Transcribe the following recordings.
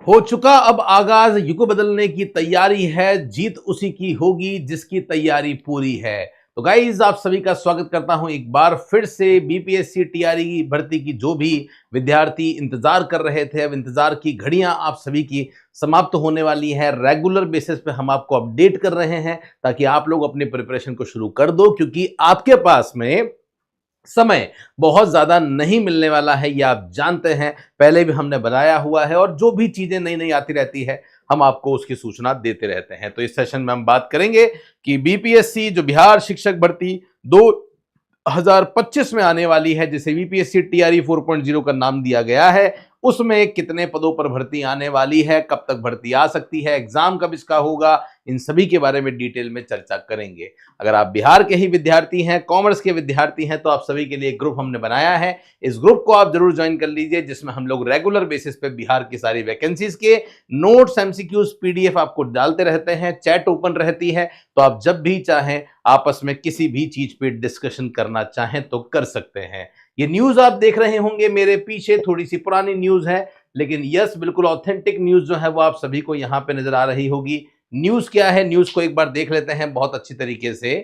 हो चुका अब आगाज, युग बदलने की तैयारी है, जीत उसी की होगी जिसकी तैयारी पूरी है। तो गाइज, आप सभी का स्वागत करता हूं एक बार फिर से। बीपीएससी टीआरई भर्ती की जो भी विद्यार्थी इंतजार कर रहे थे, अब इंतजार की घड़ियां आप सभी की समाप्त होने वाली है। रेगुलर बेसिस पे हम आपको अपडेट कर रहे हैं ताकि आप लोग अपने प्रिपरेशन को शुरू कर दो, क्योंकि आपके पास में समय बहुत ज्यादा नहीं मिलने वाला है, ये आप जानते हैं, पहले भी हमने बताया हुआ है। और जो भी चीजें नई नई आती रहती है हम आपको उसकी सूचना देते रहते हैं। तो इस सेशन में हम बात करेंगे कि बीपीएससी जो बिहार शिक्षक भर्ती 2025 में आने वाली है, जिसे बीपीएससी टीआरई 4.0 का नाम दिया गया है, उसमें कितने पदों पर भर्ती आने वाली है, कब तक भर्ती आ सकती है, एग्जाम कब इसका होगा, इन सभी के बारे में डिटेल में चर्चा करेंगे। अगर आप बिहार के ही विद्यार्थी हैं, कॉमर्स के विद्यार्थी हैं, तो आप सभी के लिए एक ग्रुप हमने बनाया है। इस ग्रुप को आप जरूर ज्वाइन कर लीजिए, जिसमें हम लोग रेगुलर बेसिस पे बिहार की सारी वैकेंसीज के नोट्स, एमसीक्यूज, पीडीएफ आपको डालते रहते हैं। चैट ओपन रहती है, तो आप जब भी चाहें आपस में किसी भी चीज पे डिस्कशन करना चाहें तो कर सकते हैं। ये न्यूज आप देख रहे होंगे मेरे पीछे, थोड़ी सी पुरानी न्यूज है, लेकिन यस, बिल्कुल ऑथेंटिक न्यूज जो है वो आप सभी को यहां पे नजर आ रही होगी। न्यूज क्या है, न्यूज को एक बार देख लेते हैं बहुत अच्छी तरीके से।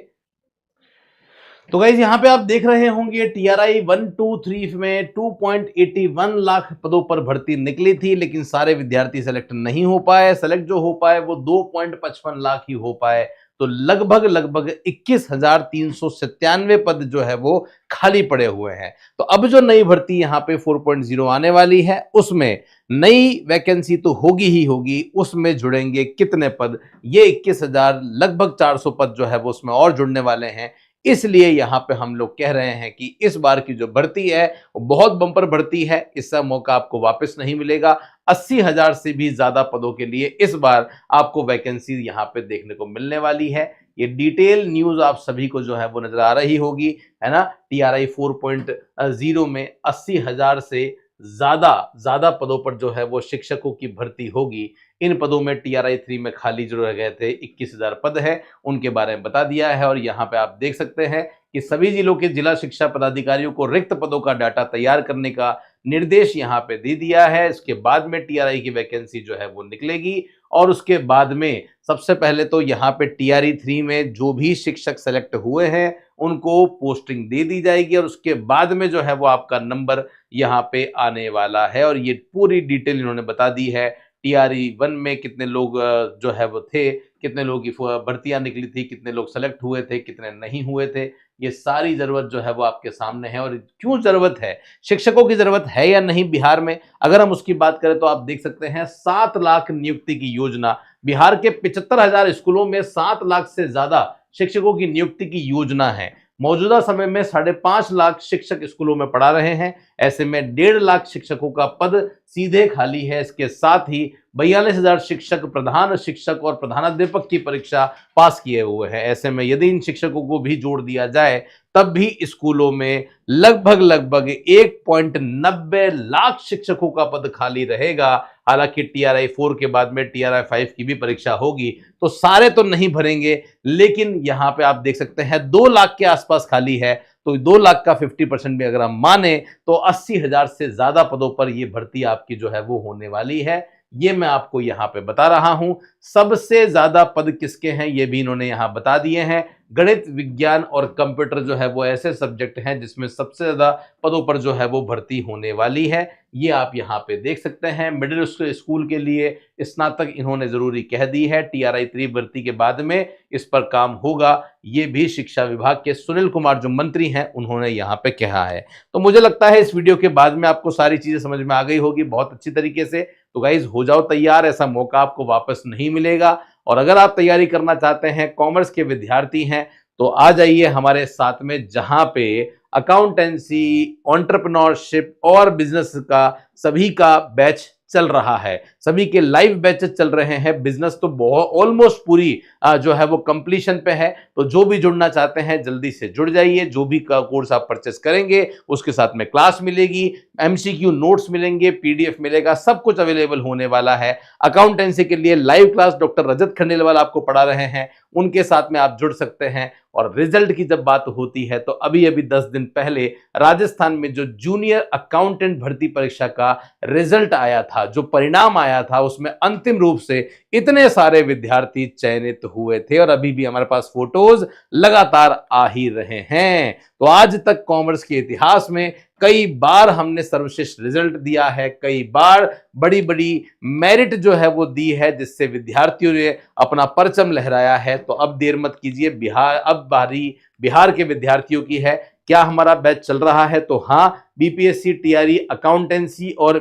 तो गाइज, यहां पे आप देख रहे होंगे टीआरई 123 में 2.81 लाख पदों पर भर्ती निकली थी, लेकिन सारे विद्यार्थी सेलेक्ट नहीं हो पाए। सेलेक्ट जो हो पाए वो 2.55 लाख ही हो पाए। तो लगभग लगभग 21,397 पद जो है वो खाली पड़े हुए हैं। तो अब जो नई भर्ती यहाँ पे 4.0 आने वाली है, उसमें नई वैकेंसी तो होगी ही होगी, उसमें जुड़ेंगे कितने पद, ये 21,000 लगभग 400 पद जो है वो उसमें और जुड़ने वाले हैं। इसलिए यहां पे हम लोग कह रहे हैं कि इस बार की जो भर्ती है वो बहुत बम्पर भर्ती है। इसका मौका आपको वापस नहीं मिलेगा। 80,000 से भी ज्यादा पदों के लिए इस बार आपको वैकेंसी यहां पे देखने को मिलने वाली है। ये डिटेल न्यूज आप सभी को जो है वो नजर आ रही होगी, है ना। टीआरई 4.0 में 80,000 से ज्यादा ज्यादा पदों पर जो है वो शिक्षकों की भर्ती होगी। इन पदों में टीआरई 3 में खाली जो रह गए थे 21,000 पद है, उनके बारे में बता दिया है। और यहाँ पे आप देख सकते हैं कि सभी जिलों के जिला शिक्षा पदाधिकारियों को रिक्त पदों का डाटा तैयार करने का निर्देश यहाँ पे दे दिया है। इसके बाद में टीआरई की वैकेंसी जो है वो निकलेगी, और उसके बाद में सबसे पहले तो यहाँ पे टीआरई 3 में जो भी शिक्षक सेलेक्ट हुए हैं उनको पोस्टिंग दे दी जाएगी, और उसके बाद में जो है वो आपका नंबर यहाँ पे आने वाला है। और ये पूरी डिटेल इन्होंने बता दी है। टीआरई 1 में कितने लोग जो है वो थे, कितने लोगों की भर्तियां निकली थी, कितने लोग सेलेक्ट हुए थे, कितने नहीं हुए थे, ये सारी जरूरत जो है वो आपके सामने है। और क्यों जरूरत है, शिक्षकों की जरूरत है या नहीं बिहार में, अगर हम उसकी बात करें तो आप देख सकते हैं 7 लाख नियुक्ति की योजना। बिहार के 75,000 स्कूलों में 7 लाख से ज्यादा शिक्षकों की नियुक्ति की योजना है। मौजूदा समय में 5.5 लाख शिक्षक स्कूलों में पढ़ा रहे हैं। ऐसे में 1.5 लाख शिक्षकों का पद सीधे खाली है। इसके साथ ही 42,000 शिक्षक, प्रधान शिक्षक और प्रधानाध्यापक की परीक्षा पास किए हुए हैं। ऐसे में यदि इन शिक्षकों को भी जोड़ दिया जाए तब भी स्कूलों में लगभग लगभग 1.90 लाख शिक्षकों का पद खाली रहेगा। हालांकि टीआरई 4 के बाद में टीआरई 5 की भी परीक्षा होगी, तो सारे तो नहीं भरेंगे, लेकिन यहां पे आप देख सकते हैं 2 लाख के आसपास खाली है। तो 2 लाख का 50% भी अगर हम माने तो 80,000 से ज्यादा पदों पर यह भर्ती आपकी जो है वो होने वाली है। ये मैं आपको यहां पे बता रहा हूं। सबसे ज्यादा पद किसके हैं ये भी इन्होंने यहां बता दिए हैं। गणित, विज्ञान और कंप्यूटर जो है वो ऐसे सब्जेक्ट हैं जिसमें सबसे ज्यादा पदों पर जो है वो भर्ती होने वाली है। ये आप यहां पे देख सकते हैं। मिडिल स्कूल के लिए स्नातक इन्होंने जरूरी कह दी है। टीआरई 3 भर्ती के बाद में इस पर काम होगा, ये भी शिक्षा विभाग के सुनील कुमार जो मंत्री हैं उन्होंने यहां पे कहा है। तो मुझे लगता है इस वीडियो के बाद में आपको सारी चीजें समझ में आ गई होगी बहुत अच्छी तरीके से। तो गाइज, हो जाओ तैयार, ऐसा मौका आपको वापस नहीं मिलेगा। और अगर आप तैयारी करना चाहते हैं, कॉमर्स के विद्यार्थी हैं, तो आ जाइए हमारे साथ में, जहां पे अकाउंटेंसी, एंटरप्रेन्योरशिप और बिजनेस का सभी का बैच चल रहा है। सभी के लाइव बैचेस चल रहे हैं। बिजनेस तो बहुत ऑलमोस्ट पूरी जो है वो कंप्लीशन पे है। तो जो भी जुड़ना चाहते हैं जल्दी से जुड़ जाइए। जो भी कोर्स आप परचेस करेंगे उसके साथ में क्लास मिलेगी, एमसीक्यू नोट्स मिलेंगे, पीडीएफ मिलेगा, सब कुछ अवेलेबल होने वाला है। अकाउंटेंसी के लिए लाइव क्लास डॉक्टर रजत खंडेलवाल आपको पढ़ा रहे हैं, उनके साथ में आप जुड़ सकते हैं। और रिजल्ट की जब बात होती है तो अभी अभी 10 दिन पहले राजस्थान में जो जूनियर अकाउंटेंट भर्ती परीक्षा का रिजल्ट आया था, जो परिणाम आया बनाया था उसमें अंतिम रूप से इतने सारे विद्यार्थी चयनित हुए थे और अभी भी हमारे पास फोटोज लगातार आ ही रहे हैं। तो आज तक कॉमर्स के इतिहास में कई बार हमने सर्वश्रेष्ठ रिजल्ट दिया है, कई बार बड़ी बड़ी मेरिट जो है वो दी है, जिससे विद्यार्थियों ने अपना परचम लहराया है। तो अब देर मत कीजिए, अब बारी बिहार के विद्यार्थियों की है। क्या हमारा बैच चल रहा है? तो हाँ, बीपीएससी, टीआरई, अकाउंटेंसी और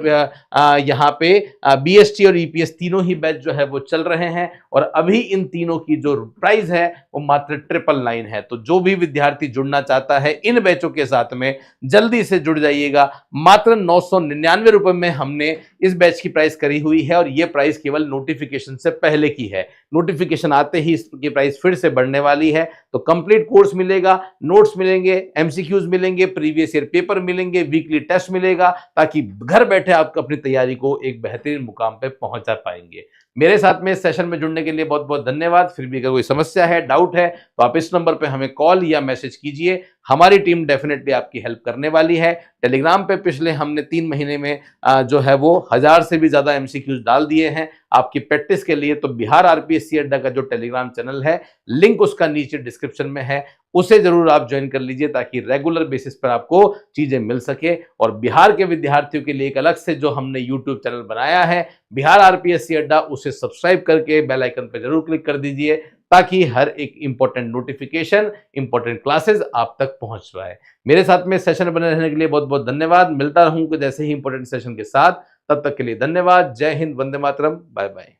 यहाँ पे बीएसटी और ईपीएस तीनों ही बैच जो है वो चल रहे हैं और अभी इन तीनों की जो प्राइस है वो मात्र 999 है। तो जो भी विद्यार्थी जुड़ना चाहता है इन बैचों के साथ में जल्दी से जुड़ जाइएगा। मात्र 999 रुपए में हमने इस बैच की प्राइस करी हुई है और ये प्राइस केवल नोटिफिकेशन से पहले की है। नोटिफिकेशन आते ही इसकी प्राइस फिर से बढ़ने वाली है। तो कंप्लीट कोर्स मिलेगा, नोट्स मिलेंगे, एमसीक्यूज मिलेंगे, प्रीवियस ईयर पेपर मिलेंगे, वीकली टेस्ट मिलेगा, ताकि घर बैठे आप अपनी तैयारी को एक बेहतरीन मुकाम पे पहुंचा पाएंगे। मेरे साथ में इस सेशन में जुड़ने के लिए बहुत बहुत धन्यवाद। फिर भी अगर कोई समस्या है, डाउट है, तो आप इस नंबर पे हमें कॉल या मैसेज कीजिए। हमारी टीम डेफिनेटली आपकी हेल्प करने वाली है। टेलीग्राम पे पिछले हमने 3 महीने में जो है वो 1000 से भी ज्यादा एमसीक्यूज डाल दिए हैं आपकी प्रैक्टिस के लिए। तो बिहार आरपीएससी अड्डा का जो टेलीग्राम चैनल है, लिंक उसका नीचे डिस्क्रिप्शन में है, उसे जरूर आप ज्वाइन कर लीजिए ताकि रेगुलर बेसिस पर आपको चीजें मिल सके। और बिहार के विद्यार्थियों के लिए एक अलग से जो हमने यूट्यूब चैनल बनाया है बिहार आरपीएससी अड्डा, उसे सब्सक्राइब करके बेल आइकन पर जरूर क्लिक कर दीजिए ताकि हर एक इंपॉर्टेंट नोटिफिकेशन, इंपॉर्टेंट क्लासेस आप तक पहुंच पाए। मेरे साथ में सेशन बने रहने के लिए बहुत बहुत धन्यवाद। मिलता रहूंगा जैसे ही इंपॉर्टेंट सेशन के साथ। तब तक के लिए धन्यवाद। जय हिंद, वंदे मातरम, बाय बाय।